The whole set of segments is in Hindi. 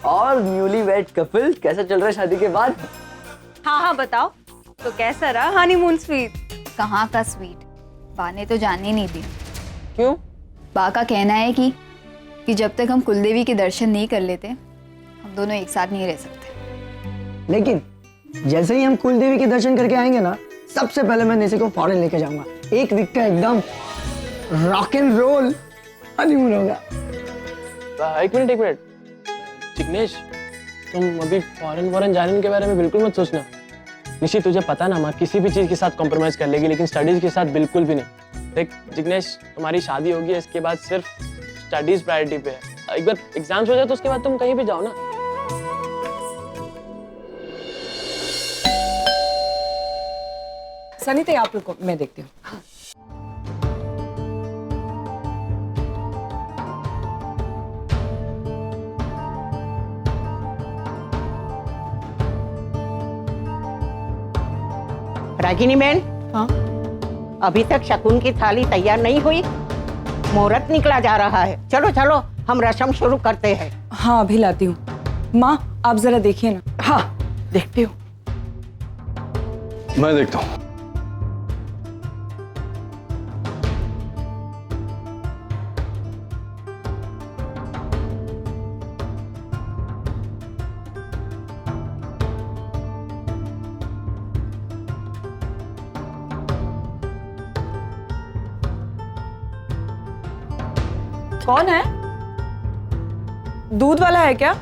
और न्यूली वेड कपल कैसा चल रहा है शादी के बाद? हाँ बताओ, तो कैसा रहा हनीमून स्वीट? कहाँ का स्वीट, बा ने तो जाने नहीं दी। क्यों? बा का कहना है कि जब तक हम कुलदेवी के दर्शन नहीं कर लेते हम दोनों एक साथ नहीं रह सकते। लेकिन जैसे ही हम कुलदेवी के दर्शन करके आएंगे ना, सबसे पहले मैं निशी को फॉरेन लेके जाऊंगा। 1 वीक का एकदम रॉक एंड रोल हनीमून होगा। एक मिनट जिग्नेश, तुम अभी फॉरेन जाने के बारे में बिल्कुल मत सोचना। निशी, तुझे पता ना, माँ किसी भी चीज के साथ कॉम्प्रोमाइज कर लेगी, लेकिन स्टडीज के साथ बिल्कुल भी नहीं। देख जिग्नेश, तुम्हारी शादी होगी, इसके बाद सिर्फ स्टडीज प्रायोरिटी पे है। एक बार एग्जाम्स हो जाए तो उसके बाद तुम कहीं भी जाओ ना। सनी, आप लोग को मैं देखती हूँ। रागिनी मैन, हाँ? अभी तक शकुन की थाली तैयार नहीं हुई? मुहूर्त निकला जा रहा है। चलो चलो, हम रस्म शुरू करते हैं। हाँ, अभी लाती हूँ। माँ, आप जरा देखिए ना। हाँ, देखती हूँ। मैं देखता हूँ। कौन है? दूध वाला है क्या?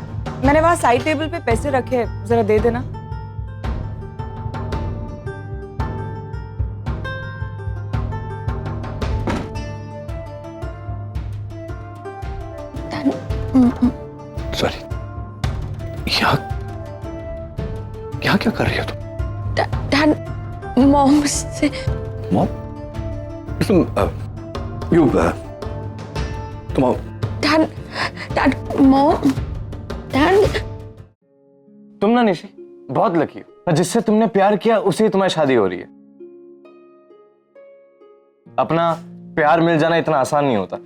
मैंने वहां साइड टेबल पे पैसे रखे हैं, जरा दे देना। सॉरी, यहाँ क्या कर रही हो तुम? डैड, मॉम से। मॉम? तुम आओ। Dad, mom, dad. तुम ना निशी बहुत लकी हो, जिससे तुमने प्यार किया उसी तुम्हारी शादी हो रही है। अपना प्यार मिल जाना इतना आसान नहीं होता।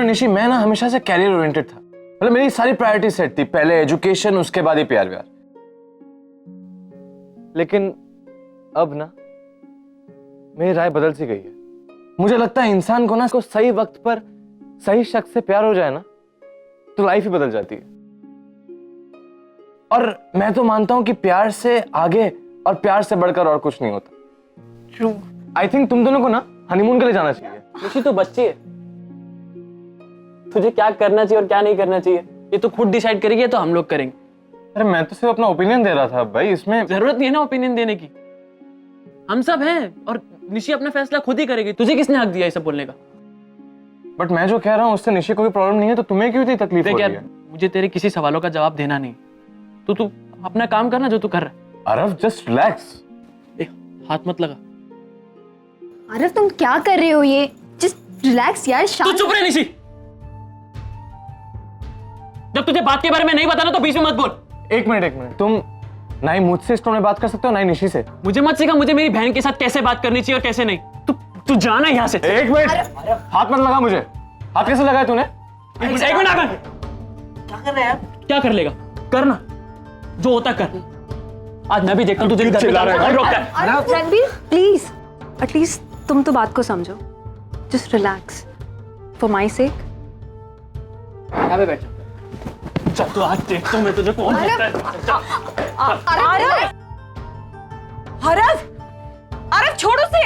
निशी, मैं ना हमेशा से कैरियर ओरिएंटेड था। मतलब मेरी सारी प्रायोरिटी सेट थी, पहले एजुकेशन, उसके बाद ही प्यार व्यार। लेकिन अब ना मेरी राय बदल सी गई है। मुझे लगता है इंसान को ना इसको सही वक्त पर सही शख्स से प्यार हो जाए ना तो लाइफ ही बदल जाती है। और मैं तो मानता हूं कि प्यार से आगे और प्यार से बढ़कर और कुछ नहीं होता। ट्रू। आई थिंक तुम दोनों को ना हनीमून के लिए जाना चाहिए। निशी, तो बच्ची है, तुझे क्या करना चाहिए और क्या नहीं करना चाहिए ये तो खुद डिसाइड करेगी, तो हम लोग करेंगे। अरे मैं तो सिर्फ अपना ओपिनियन दे रहा था भाई, इसमें जरूरत नहीं है ना ओपिनियन देने की। हम सब हैं और निशी अपना फैसला खुद ही करेगी। तुझे किसने हक दिया ये सब बोलने का? बट मैं जो कह रहा हूँ उससे निशी को कोई प्रॉब्लम नहीं है, तो तुम्हें क्यों इतनी तकलीफ हो रही है? मुझे तेरे किसी सवालों का जवाब देना नहीं। तो तू अपना काम करना जो तू कर रहा है। Arab, just relax. हाथ मत लगा। अरव, तुम क्या कर रहे हो? ये जस्ट रिलैक्स यार। तू चुप रहे निशी। जब तुझे बात के बारे में नहीं बताना तो बीच में मत बोल। एक मिनट, तुम ना ही मुझसे इस टोन में बात कर सकते हो ना ही निशी से। मुझे मत सिखा मुझे मेरी बहन के साथ कैसे बात करनी चाहिए और कैसे नहीं। तू जाना यहाँ से। एक मिनट, हाथ मत लगा मुझे। हाथ कैसे लगाया तूने? एक मिनट आकर। क्या कर रहे हैं आप? क्या कर लेगा? करना जो होता कर। आज मैं भी देखता हूँ तुझे चिल्ला रहा है। रणबीर, प्लीज एटलीस्ट तुम तो बात को समझो। जस्ट रिलैक्स फॉर माई सेक। यहाँ पे बैठ जा। चल तू आज देखता हूँ मैं तुझे कौन देता है। हरफ, अरफ छोड़ो से।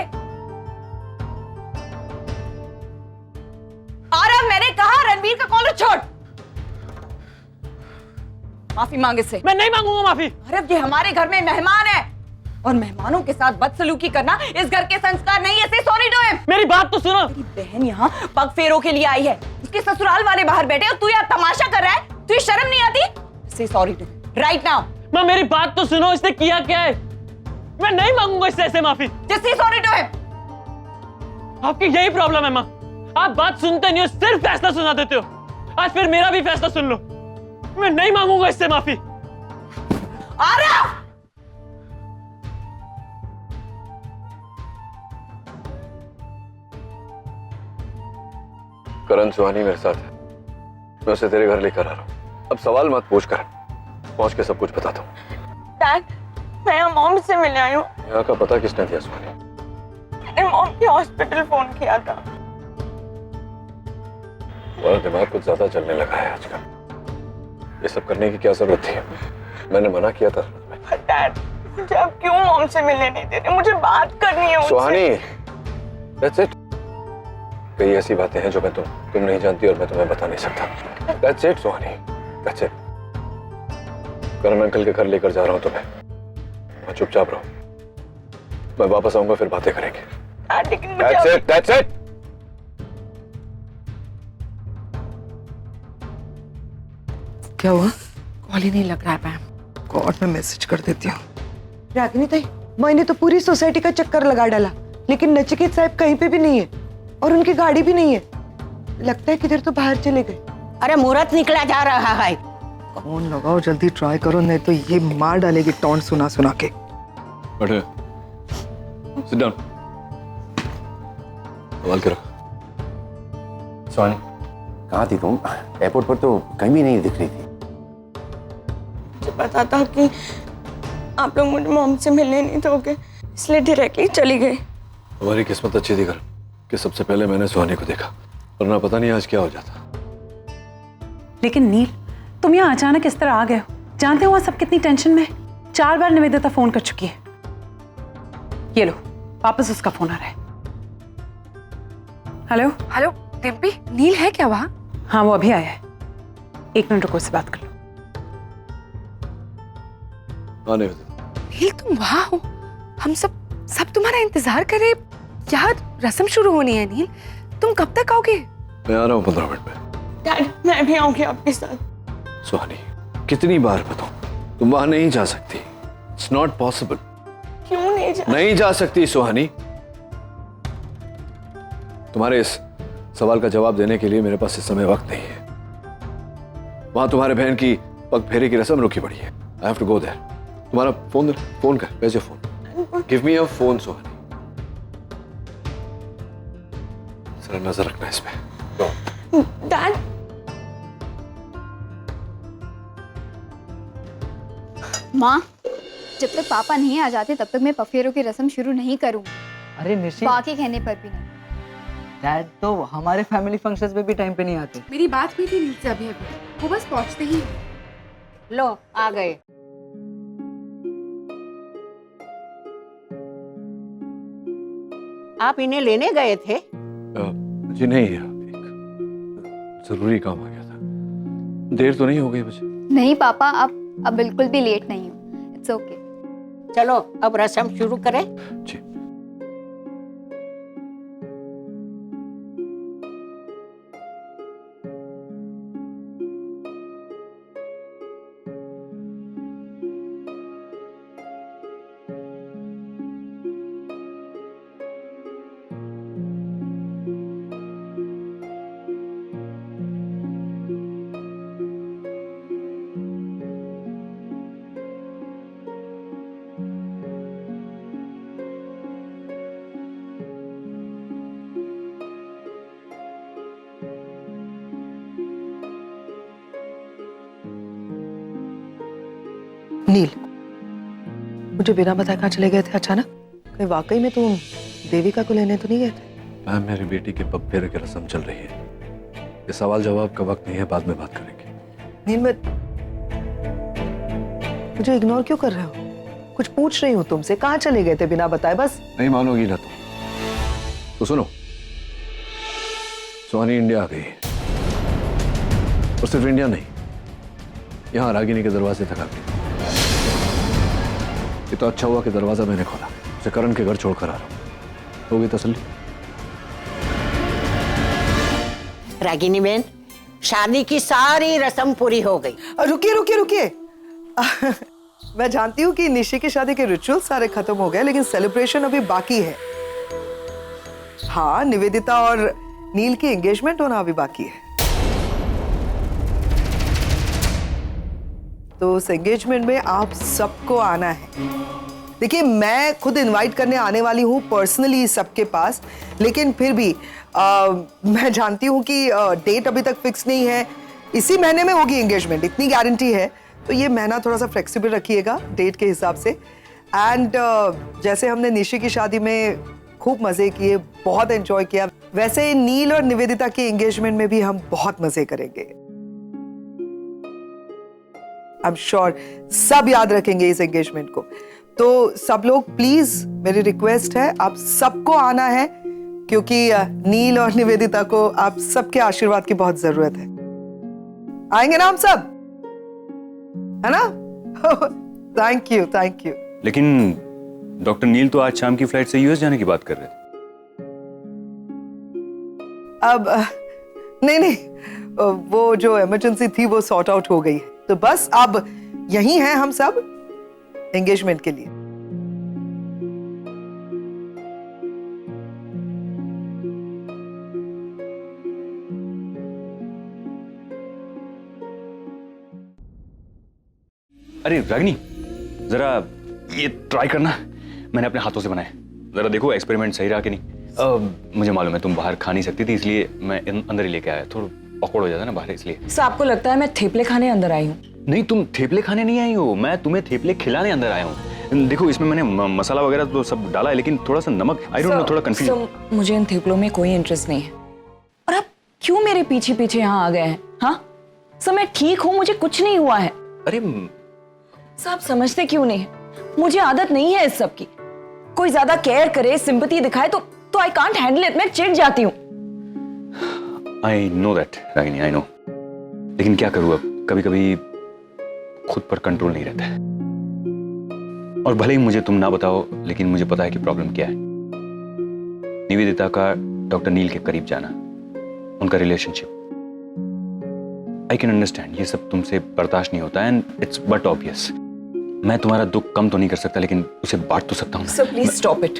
अरफ, मैंने कहा रणबीर का कॉलर छोड़। माफी मांगे से। मैं नहीं मांगूंगा माफी। अरफ, ये हमारे घर में मेहमान है और मेहमानों के साथ बदसलूकी करना इस घर के संस्कार नहीं है। से सॉरी टू हिम। मेरी बात तो सुनो। मेरी बहन यहाँ पग फेरों के लिए आई है, उसके ससुराल वाले बाहर बैठे और तू यहाँ तमाशा कर रहा है। तुझे शर्म नहीं आती? से सॉरी टू राइट नाउ। माँ मेरी बात तो सुनो, इसने किया क्या है? मैं नहीं मांगूंगा इससे ऐसे माफी। Just say sorry to him. आपकी यही प्रॉब्लम है माँ, आप बात सुनते नहीं हो, सिर्फ फैसला सुना देते हो। आज फिर मेरा भी फैसला सुन लो। मैं नहीं मांगूंगा इससे माफी। आरव! करण सुहानी मेरे साथ है, मैं उसे तेरे घर लेकर आ रहा हूँ। अब सवाल मत पूछ कर, पहुंच के सब कुछ बताता हूँ। डैड, मैं यहाँ मॉम से मिलने आई हूँ। यहाँ का पता किसने दिया सुहानी? मैंने मॉम के हॉस्पिटल फोन किया था। तुम्हारा दिमाग कुछ ज्यादा चलने लगा है आजकल। ये सब करने की क्या जरूरत थी? मैंने मना किया था। डैड, मुझे आप क्यों मॉम से मिलने नहीं दे रहे? मुझे बात करनी है उनसे। सुहानी, that's it। कई ऐसी बातें हैं जो मैं तुम नहीं जानती और मैं तुम्हें बता नहीं सकता। That's it Suhani, that's it। Karan uncle के घर लेकर जा रहा हूँ तुम्हें। मैं चुपचाप रहो, मैं वापस आऊंगा फिर बातें करेंगे। डैड, लेकिन मुझे That's it, that's it। क्या हुआ? कॉल ही नहीं लग रहा है मैम। गॉड, मैं मैसेज कर देती हूँ। रागिनी ताई, मैंने तो पूरी सोसाइटी का चक्कर लगा डाला, लेकिन नचिकेत साहब कहीं पे भी नहीं है और उनकी गाड़ी भी नहीं है। लगता है किधर तो बाहर चले गए। अरे मुहूर्त निकला जा रहा है। फोन लगाओ, जल्दी ट्राई करो, नहीं तो ये मार डालेगी टॉन्ट सुना सुना के। बैठे, sit down। सवाल करो। सुहानी, कहाँ थी तुम? एयरपोर्ट पर तो कहीं भी नहीं दिख रही थी। मुझे पता था कि आप लोग मुझे मॉम से मिलने नहीं दोगे, इसलिए डायरेक्टली चली गई। हमारी किस्मत अच्छी थी कर कि सबसे पहले मैंने सुहानी को देखा, वरना पता नहीं आज क्या हो जाता। लेकिन नील, तुम यहाँ अचानक इस तरह आ गए हो। जानते हो वहाँ सब कितनी टेंशन में? 4 बार निवेदिता फोन कर चुकी है। ये लो, वापस उसका फोन आ रहा है। हेलो हेलो डिम्पी, नील है क्या वहाँ? हाँ, वो अभी आया है। 1 मिनट रुको, उससे बात कर लो। आने नील, तुम वहाँ हो? हम सब तुम्हारा इंतजार कर रहे। यार, रस्म शुरू होनी है नील, तुम कब तक आओगे? मैं आ रहा हूँ 15 मिनट में। डैड, मैं भी आऊंगी आपके साथ। सुहानी, कितनी बार बताऊं, तुम वहां नहीं जा सकती। It's not possible. क्यों नहीं जा सकती सुहानी। तुम्हारे इस सवाल का जवाब देने के लिए मेरे पास इस समय वक्त नहीं है। वहां तुम्हारे बहन की पग फेरे की रस्म रुकी पड़ी है। I have to go there. तुम्हारा फोन कर, भेज your phone. Give me your phone Suhani. जरा नजर रखना इस पे। डैड, माँ, जब तक पापा नहीं आ जाते तब तक मैं पफेरों की रस्म शुरू नहीं करूँगी। अरे निशी, बाकी कहने पर भी नहीं। डैड तो हमारे फैमिली फंक्शंस में भी टाइम पे नहीं आते। मेरी बात हुई थी नील से अभी, वो बस पहुँचते ही। लो, आ गए। आप इन्हें लेने गए थे? जी नहीं, एक जरूरी काम आ गया था। देर तो नहीं हो गई मुझे? नहीं पापा, अब बिल्कुल भी लेट नहीं हूँ। It's okay. चलो अब रस्म शुरू करें। जी। नील, मुझे बिना बताए कहाँ चले गए थे अचानक? कहीं वाकई में तुम देविका को लेने तो नहीं गए थे? मैम, मेरी बेटी के पग फेरे की रस्म चल रही है। ये सवाल जवाब का वक्त नहीं है, बाद में बात करेंगे। नील, मुझे इग्नोर क्यों कर रहे हो? कुछ पूछ रही हूँ तुमसे, कहाँ चले गए थे बिना बताए? बस नहीं मानोगी ना तुम तो सुनो, सुहानी इंडिया आ गई है। और सिर्फ इंडिया नहीं, यहाँ रागिनी के दरवाजे तक आ गई। ये तो अच्छा हुआ कि दरवाजा मैंने खोला। उसे करण के घर छोड़कर आ रहा हूँ। होगी तसल्ली? रागिनी बहन, शादी की सारी रस्म पूरी हो गई। रुकिए रुकिए रुकिए। मैं जानती हूँ कि निशी की शादी के रिचुअल सारे खत्म हो गए, लेकिन सेलिब्रेशन अभी बाकी है। हाँ, निवेदिता और नील की एंगेजमेंट होना अभी बाकी है। तो उस एंगेजमेंट में आप सबको आना है। देखिए, मैं खुद इनवाइट करने आने वाली हूँ पर्सनली सबके पास, लेकिन फिर भी मैं जानती हूँ कि डेट अभी तक फिक्स नहीं है, इसी महीने में होगी एंगेजमेंट, इतनी गारंटी है। तो ये महीना थोड़ा सा फ्लेक्सिबल रखिएगा डेट के हिसाब से। एंड जैसे हमने निशी की शादी में खूब मजे किए, बहुत एंजॉय किया, वैसे नील और निवेदिता की एंगेजमेंट में भी हम बहुत मजे करेंगे। आई एम श्योर सब याद रखेंगे इस एंगेजमेंट को। तो सब लोग प्लीज, मेरी रिक्वेस्ट है, आप सबको आना है, क्योंकि नील और निवेदिता को आप सबके आशीर्वाद की बहुत जरूरत है। आएंगे ना हम सब, है ना? Thank you, thank you. लेकिन डॉक्टर नील तो आज शाम की फ्लाइट से यूएस जाने की बात कर रहे थे। अब नहीं, वो जो इमरजेंसी थी वो सॉर्ट आउट हो गई है, तो बस अब यही हैं हम सब एंगेजमेंट के लिए। अरे रागिनी, जरा ये ट्राई करना, मैंने अपने हाथों से बनाए, जरा देखो एक्सपेरिमेंट सही रहा कि नहीं। मुझे मालूम है तुम बाहर खा नहीं सकती थी, इसलिए मैं अंदर ही लेके आया, थोड़ा ऑकवर्ड हो जाता ना बाहर, इसलिए। सर आपको लगता है मैं थेपले खाने अंदर आई हूँ? नहीं, तुम थेपले खाने नहीं आई हो, मैं तुम्हें थेपले खिलाने अंदर आया हूँ। देखो इसमें मैंने मसाला वगैरह तो सब डाला है, लेकिन थोड़ा सा नमक, आई डोंट नो, थोड़ा कंफ्यूजन। मुझे इन थेपलों में कोई इंटरेस्ट नहीं है, और आप क्यों मेरे पीछे पीछे यहाँ आ गए हैं? हाँ सर, मैं ठीक हूँ, मुझे कुछ नहीं हुआ है। अरे सर आप समझते क्यों नहीं है? मुझे आदत नहीं है इस सब की। कोई ज्यादा केयर करे, सिंपैथी दिखाए तो आई कांट हैंडल इट, मैं चिढ़ जाती हूँ। I know that Ragini, I know, लेकिन क्या करूँ अब, कभी कभी खुद पर कंट्रोल नहीं रहता है। और भले ही मुझे तुम ना बताओ, लेकिन मुझे पता है कि प्रॉब्लम क्या है। निवेदिता का डॉक्टर नील के करीब जाना, उनका रिलेशनशिप, आई कैन अंडरस्टैंड, ये सब तुमसे बर्दाश्त नहीं होता, एंड इट्स बट ऑब्वियस। मैं तुम्हारा दुख कम तो नहीं कर सकता, लेकिन उसे बांट तो सकता हूँ। Sir please stop it.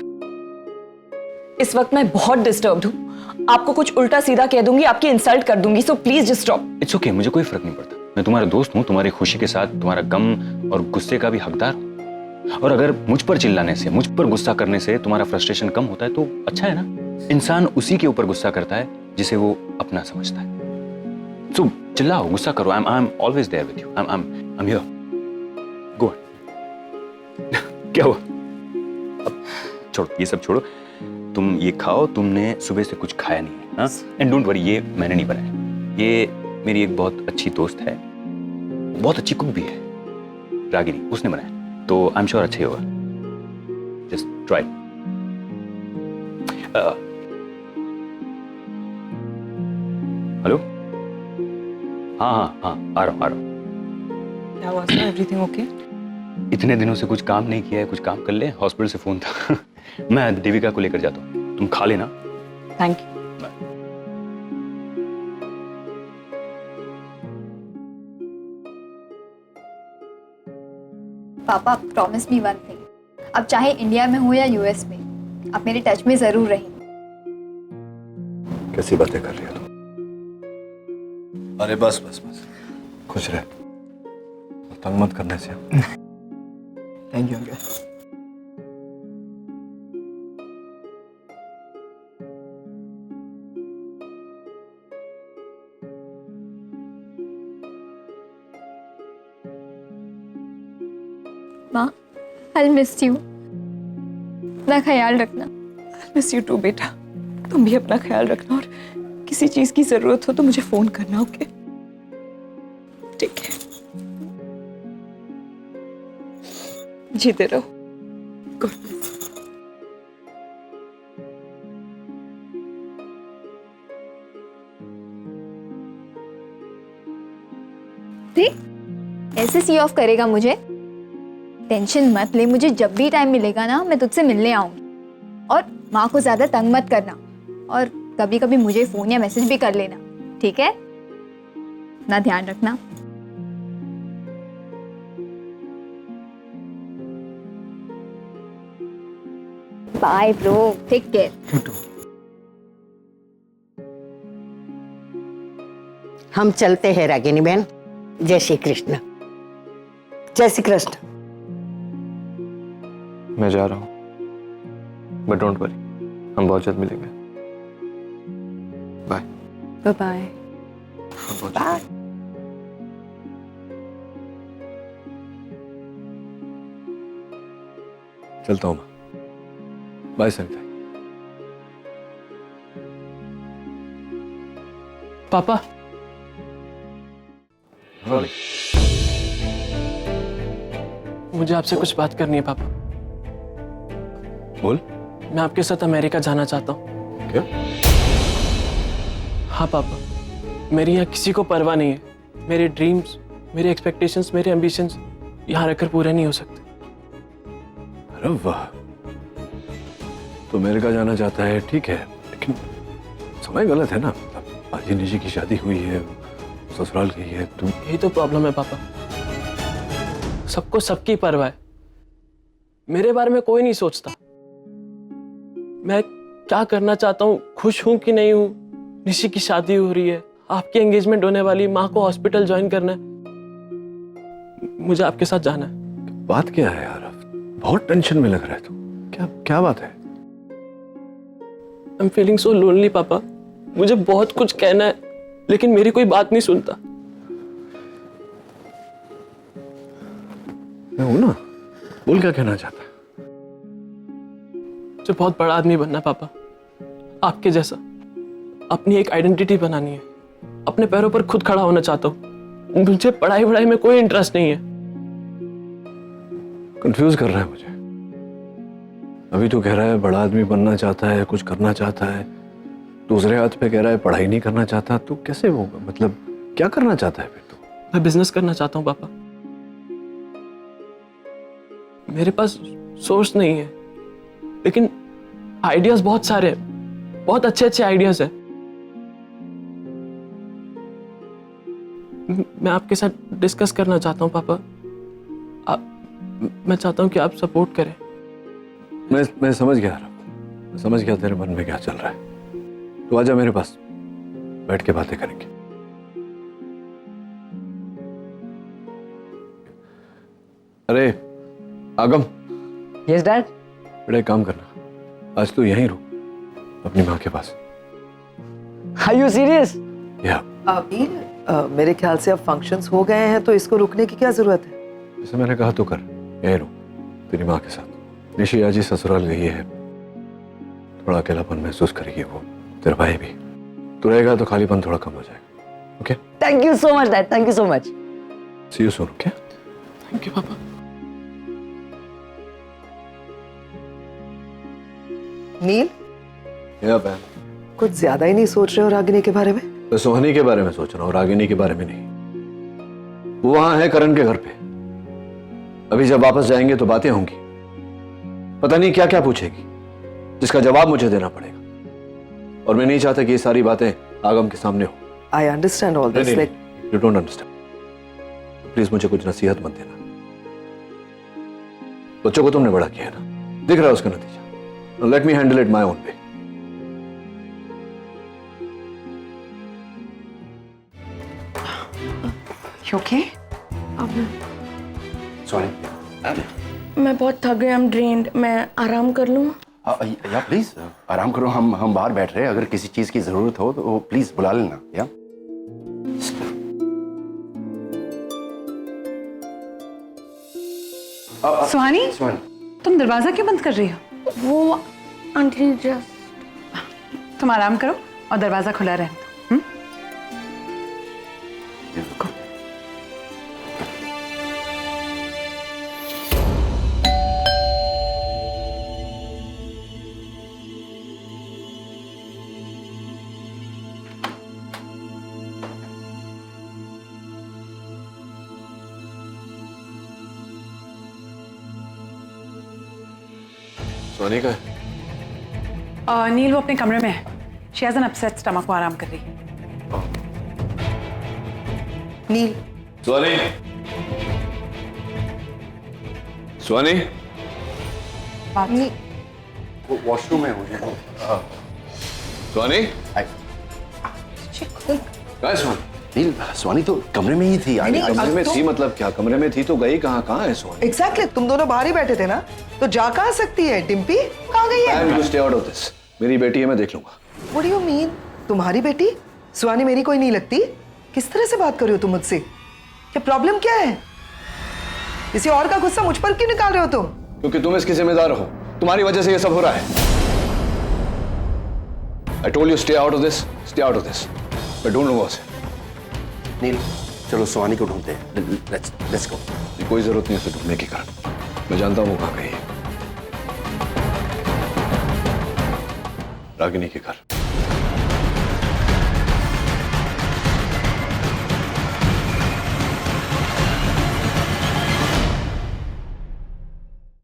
इस वक्त मैं बहुत डिस्टर्ब्ड हूँ, आपको कुछ उल्टा सीधा कह दूंगी, आपकी इंसल्ट कर दूंगी, so please just stop. It's okay, मुझे कोई फर्क नहीं पड़ता, मैं तुम्हारा दोस्त हूँ, तुम्हारी खुशी के साथ तुम्हारा गम और गुस्से का भी हकदार हूँ। और अगर मुझ पर चिल्लाने से, मुझ पर गुस्सा करने से तुम्हारा फ्रस्ट्रेशन कम होता है तो अच्छा है ना। इंसान उसी के ऊपर गुस्सा करता है जिसे वो अपना समझता है। सो चिल्लाओ, गुस्सा करो, I am always there with you, I am here, go. क्या हुआ? अब छोड़ो, ये सब छोड़ो, तुम ये खाओ, तुमने सुबह से कुछ खाया नहीं है, हाँ? एंड डोंट वरी, ये मैंने नहीं बनाया, ये मेरी एक बहुत अच्छी दोस्त है, बहुत अच्छी कुक भी है, रागिनी, उसने बनाया, तो आई एम श्योर अच्छा ही होगा। Just try. हेलो, हाँ हाँ हाँ, आ रहा हूँ। क्या हुआ सर, एवरीथिंग ओके? इतने दिनों से कुछ काम नहीं किया है, कुछ काम कर ले। हॉस्पिटल से फोन था। मैं देविका को लेकर जाता हूँ, तुम खा लेना। Thank you. पापा प्रॉमिस मी वन थिंग, अब चाहे इंडिया में हो या यूएस में, आप मेरे टच में जरूर रहेंगे। कैसी बातें कर रही हो तुम? अरे बस बस बस, खुश रह, तंग मत करने से। Thank you uncle. माँ, आई मिस यू, अपना ख्याल रखना। मिस यू टू बेटा, तुम भी अपना ख्याल रखना, और किसी चीज की जरूरत हो तो मुझे फोन करना, ओके? ठीक है, जीते रहो। Good night. देख ऐसे सी ऑफ करेगा मुझे। टेंशन मत ले, मुझे जब भी टाइम मिलेगा ना मैं तुझसे मिलने आऊंगी। और माँ को ज्यादा तंग मत करना, और कभी कभी मुझे फोन या मैसेज भी कर लेना, ठीक है? अपना ध्यान रखना। Bye bro, take care. हम चलते हैं रागिनी बहन। जय श्री कृष्ण। जय श्री कृष्ण। मैं जा रहा हूँ, बट डोंट वरी, हम बहुत जल्द मिलेंगे। Bye bye. बाय। चलता हूँ मैं। बाय सरिता। पापा, मुझे आपसे कुछ बात करनी है पापा। बोल। मैं आपके साथ अमेरिका जाना चाहता हूँ। क्या? हाँ पापा, मेरी यहाँ किसी को परवाह नहीं है। मेरे ड्रीम्स, मेरे एक्सपेक्टेशंस, मेरे एम्बिशंस यहाँ रहकर पूरे नहीं हो सकते। अरे वाह, तो अमेरिका जाना चाहता है, ठीक है, लेकिन समय गलत है ना। आज निशी की शादी हुई है, ससुराल गई है, तुम। यही तो प्रॉब्लम है पापा, सबको सबकी परवाह है, मेरे बारे में कोई नहीं सोचता। मैं क्या करना चाहता हूँ, खुश हूं कि नहीं हूं, निशी की शादी हो रही है, आपकी एंगेजमेंट होने वाली, माँ को हॉस्पिटल ज्वाइन करना है, मुझे आपके साथ जाना है। बात क्या है यार, बहुत टेंशन में लग रहा है तू। क्या क्या बात है? I am feeling so lonely पापा। मुझे बहुत कुछ कहना है, लेकिन मेरी कोई बात नहीं सुनता। मैं हूं ना, बोल क्या कहना चाहता है? मुझे बहुत बड़ा आदमी बनना है पापा, आपके जैसा। अपनी एक आइडेंटिटी बनानी है, अपने पैरों पर खुद खड़ा होना चाहता हूँ। मुझे पढ़ाई वढ़ाई में कोई इंटरेस्ट नहीं है। कंफ्यूज कर रहा है मुझे। अभी तो कह रहा है बड़ा आदमी बनना चाहता है, कुछ करना चाहता है, दूसरे हाथ पे कह रहा है पढ़ाई नहीं करना चाहता। तो कैसे होगा? मतलब क्या करना चाहता है फिर तो? मैं बिजनेस करना चाहता हूँ पापा। मेरे पास सोर्स नहीं है, लेकिन आइडियाज बहुत सारे हैं, बहुत अच्छे अच्छे आइडियाज हैं। मैं आपके साथ डिस्कस करना चाहता हूँ पापा। मैं चाहता हूँ कि आप सपोर्ट करें। मैं समझ गया, मैं समझ गया तेरे मन में क्या चल रहा है। तो आजा मेरे पास, बैठ के बातें करेंगे। अरे आगम। Yes dad. बेटा एक काम करना, आज तू यहीं रुक, अपनी माँ के पास। Are you serious? या मेरे ख्याल से अब फंक्शंस हो गए हैं, तो इसको रुकने की क्या जरूरत है? जैसे मैंने कहा तो कर, यहीं रुक तेरी माँ के साथ। निशी आज ही ससुराल गई है, थोड़ा अकेलापन महसूस करेगी वो, तेरा भाई भी। तू रहेगा तो खालीपन थोड़ा कम हो जाएगा। Okay? Thank you so much dad, thank you so much. See you soon. Okay? Thank you पापा। नील, या बहन, कुछ ज्यादा ही नहीं सोच रहे हो रागिनी के बारे में? मैं सोहनी के बारे में सोच रहा हूँ, रागिनी के बारे में नहीं। वो वहां है करण के घर पे। अभी जब वापस जाएंगे तो बातें होंगी, पता नहीं क्या क्या पूछेगी, जिसका जवाब मुझे देना पड़ेगा। और मैं नहीं चाहता कि ये सारी बातें आगम के सामने हो। I understand all this, like you don't understand. Please मुझे कुछ नसीहत मत देना। बच्चों को तुमने बड़ा किया है ना, दिख रहा है उसका नतीजा। Let me handle it my own way. Okay? Sorry, मैं बहुत थक गया, आई एम ड्रेन्ड। मैं आराम कर लूं? या प्लीज आराम करो, हम बाहर बैठ रहे हैं। अगर किसी चीज की जरूरत हो तो प्लीज बुला लेना। या सुहानी, तुम दरवाजा क्यों बंद कर रही हो? वो आंटी जस्ट। तुम आराम करो और दरवाजा खुला रहने दो। सोनी का है? नील वो अपने कमरे में है। She has an upset stomach, वो आराम कर रही है। नील। सोनी, सोनी, वो वॉशरूम में मुझे। सोनी, क्या सोनी? नील, सोनी तो कमरे में ही थी। कमरे में थी मतलब क्या? कमरे में थी तो गई कहाँ? कहाँ है सोनी? एग्जैक्टली, तुम दोनों बाहर ही बैठे थे ना, तो जा कहाँ सकती है? डिम्पी कहाँ गई है? I will stay out of this. मेरी बेटी है, मैं देख लूंगा। What do you mean? तुम्हारी बेटी? सुहानी मेरी कोई नहीं लगती? किस तरह से बात कर रहे हो तुम मुझसे? क्या प्रॉब्लम क्या है? किसी और का गुस्सा मुझ पर क्यों निकाल रहे हो तुम? क्योंकि तुम इसकी जिम्मेदार हो, तुम्हारी वजह से ये सब हो रहा है। I told you stay out of this, stay out of this. But don't know what's it. नील, चलो सुहानी को ढूंढते हैं। Let's go. कोई जरूरत नहीं उसे ढूंढने की करण, मैं जानता हूँ वो कहाँ गई है। रागिनी के घर।